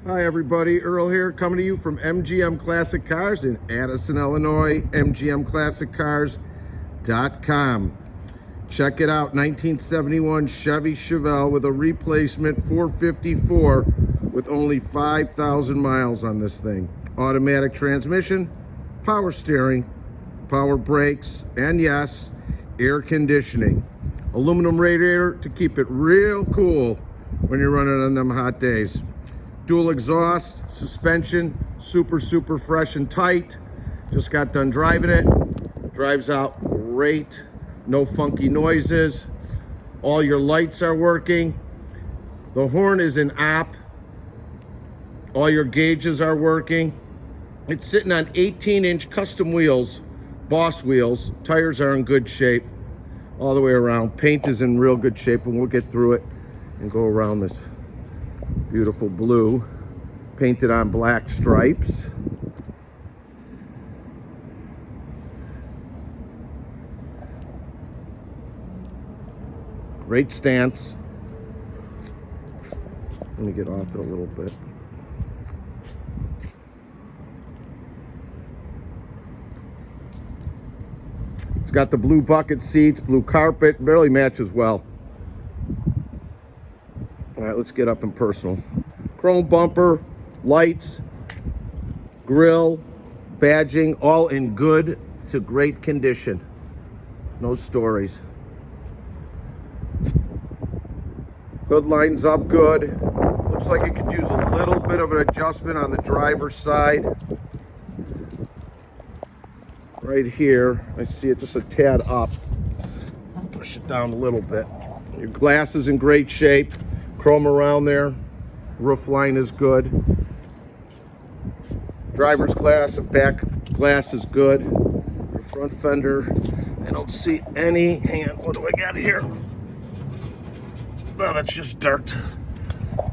Hi everybody, Earl here, coming to you from MGM Classic Cars in Addison, Illinois, mgmclassiccars.com. Check it out, 1971 Chevy Chevelle with a replacement 454 with only 5,000 miles on this thing. Automatic transmission, power steering, power brakes, and yes, air conditioning. Aluminum radiator to keep it real cool when you're running on them hot days. Dual exhaust, suspension, super fresh and tight. Just got done driving it. Drives out great. No funky noises. All your lights are working. The horn is an op. All your gauges are working. It's sitting on 18-inch custom wheels, Boss wheels. Tires are in good shape all the way around. Paint is in real good shape, and we'll get through it and go around this beautiful blue, painted on black stripes. Great stance. Let me get off it a little bit. It's got the blue bucket seats, blue carpet, barely matches well. All right, let's get up and personal. Chrome bumper, lights, grill, badging, all in good to great condition. No stories. Hood lines up good. Looks like it could use a little bit of an adjustment on the driver's side. Right here, I see it just a tad up. Push it down a little bit. Your glass is in great shape. Chrome around there. Roof line is good. Driver's glass and back glass is good. Your front fender, I don't see any. Hang on, what do I got here? Oh, that's just dirt.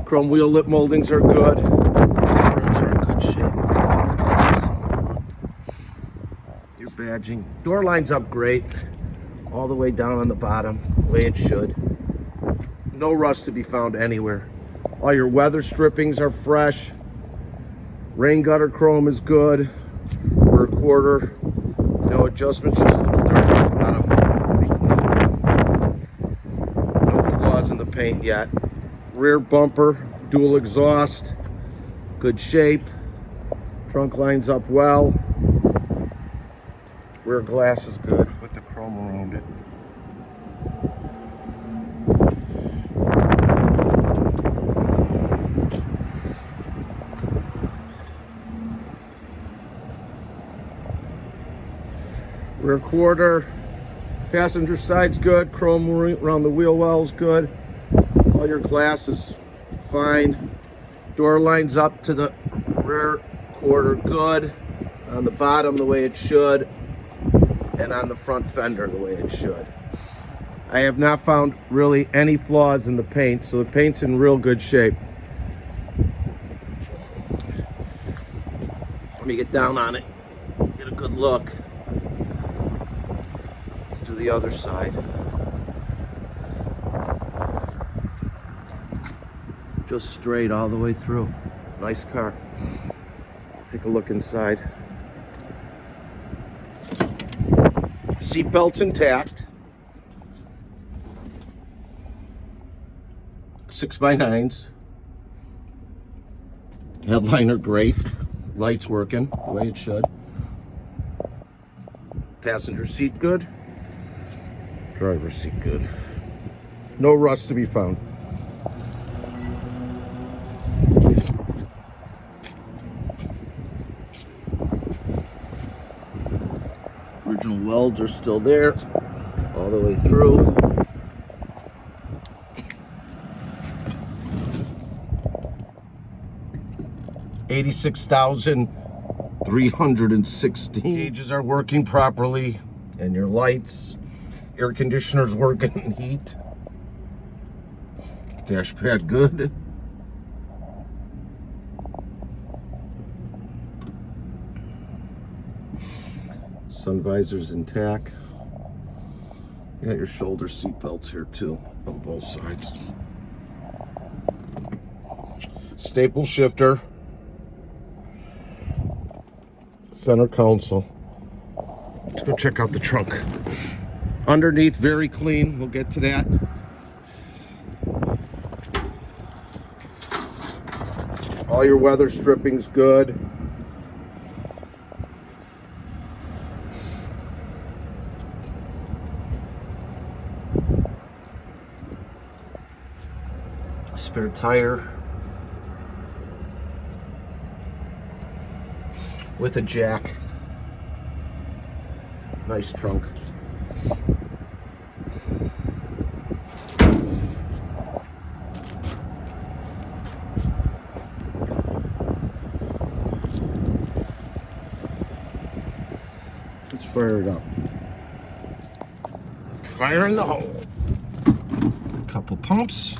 Chrome wheel lip moldings are good. Rims are in good shape. Your badging. Door line's up great. All the way down on the bottom, the way it should. No rust to be found anywhere. All your weather strippings are fresh. Rain gutter chrome is good. Rear quarter. No adjustments, just a little dirt on the bottom. No flaws in the paint yet. Rear bumper, dual exhaust, good shape. Trunk lines up well. Rear glass is good with the chrome around it. Rear quarter, passenger side's good, chrome around the wheel well's good. All your glass is fine. Door lines up to the rear quarter good. On the bottom the way it should, and on the front fender the way it should. I have not found really any flaws in the paint, so the paint's in real good shape. Let me get down on it, get a good look. To the other side. Just straight all the way through. Nice car. Take a look inside. Seat belt's intact. 6x9s. Headliner great. Lights working the way it should. Passenger seat good. Driver's seat good. No rust to be found. Original welds are still there all the way through. $86,316. Gauges are working properly, and your lights. Air conditioner's working, heat. Dash pad good. Sun visor's intact. You got your shoulder seat belts here too, on both sides. staple shifter, center console. Let's go check out the trunk. Underneath, very clean. We'll get to that. All your weather stripping's good. Spare tire with a jack. Nice trunk. Let's fire it up. Fire in the hole. Couple pumps.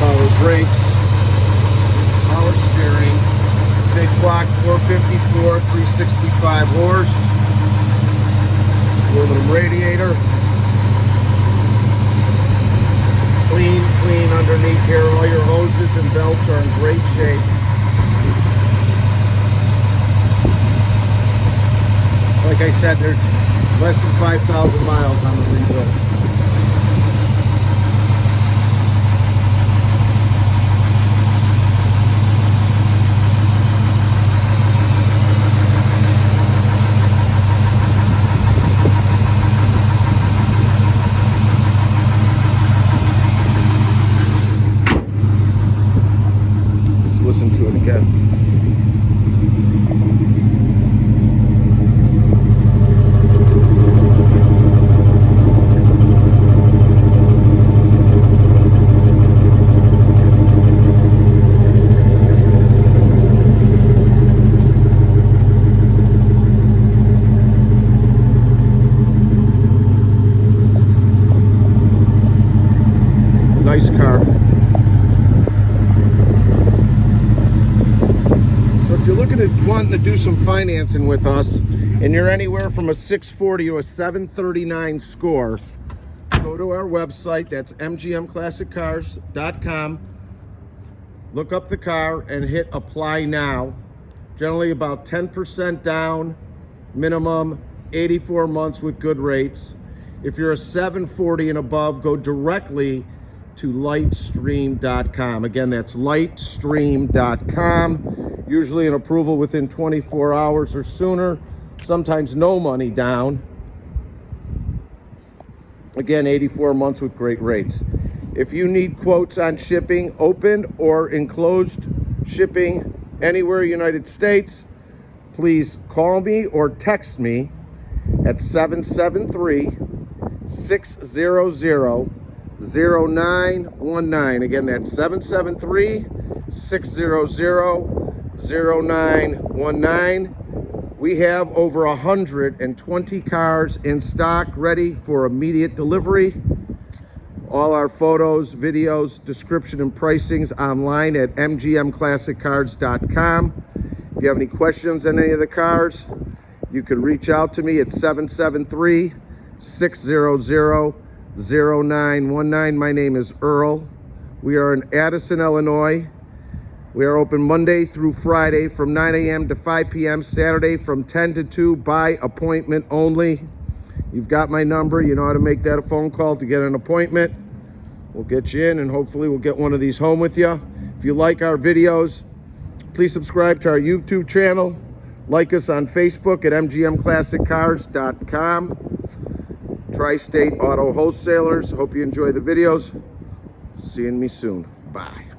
Power brakes, power steering, big block 454, 365 horse, aluminum radiator, clean underneath here. All your hoses and belts are in great shape. Like I said, there's less than 5,000 miles on the rebuild. Listen to it again. Nice car. If you're looking at wanting to do some financing with us and you're anywhere from a 640 to a 739 score, go to our website. That's mgmclassiccars.com. Look up the car and hit apply now. Generally about 10% down, minimum 84 months with good rates. If you're a 740 and above, go directly to lightstream.com. Again, that's lightstream.com. Usually an approval within 24 hours or sooner, sometimes no money down. Again, 84 months with great rates. If you need quotes on shipping, open or enclosed shipping anywhere United States, please call me or text me at 773-600-0919. Again, that's 773-600-0919. We have over 120 cars in stock ready for immediate delivery. All our photos, videos, description, and pricings online at mgmclassiccars.com. If you have any questions on any of the cars, you can reach out to me at 773-600-0919. My name is Earl. We are in Addison, Illinois. We are open Monday through Friday from 9 a.m. to 5 p.m., Saturday from 10 to 2 by appointment only. You've got my number. You know how to make that a phone call to get an appointment. We'll get you in and hopefully we'll get one of these home with you. If you like our videos, please subscribe to our YouTube channel. Like us on Facebook at mgmclassiccars.com. Tri-State Auto Wholesalers. Hope you enjoy the videos. Seeing me soon. Bye.